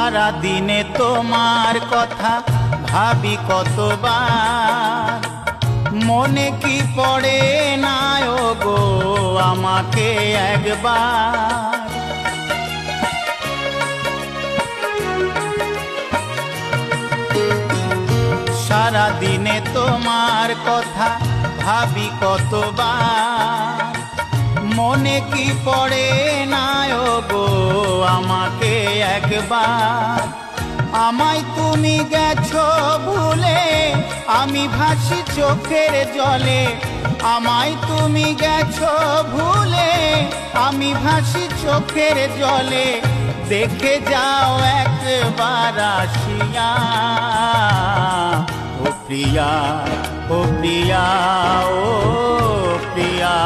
সারা দিনে তোমার কথা ভাবি কতবার, মনে কি পড়ে না গো আমাকে একবার। সারা দিনে তোমার কথা ভাবি কতবার, মনে কি পড়ে না গো আমাকে একবার। আমায় তুমি গেছো ভুলে, আমি ভাসি চোখের জলে। আমায় তুমি গেছো ভুলে, আমি ভাসি চোখের জলে। দেখে যাও একবার আসিয়া, ও প্রিয়া, ও প্রিয়া, ও প্রিয়া।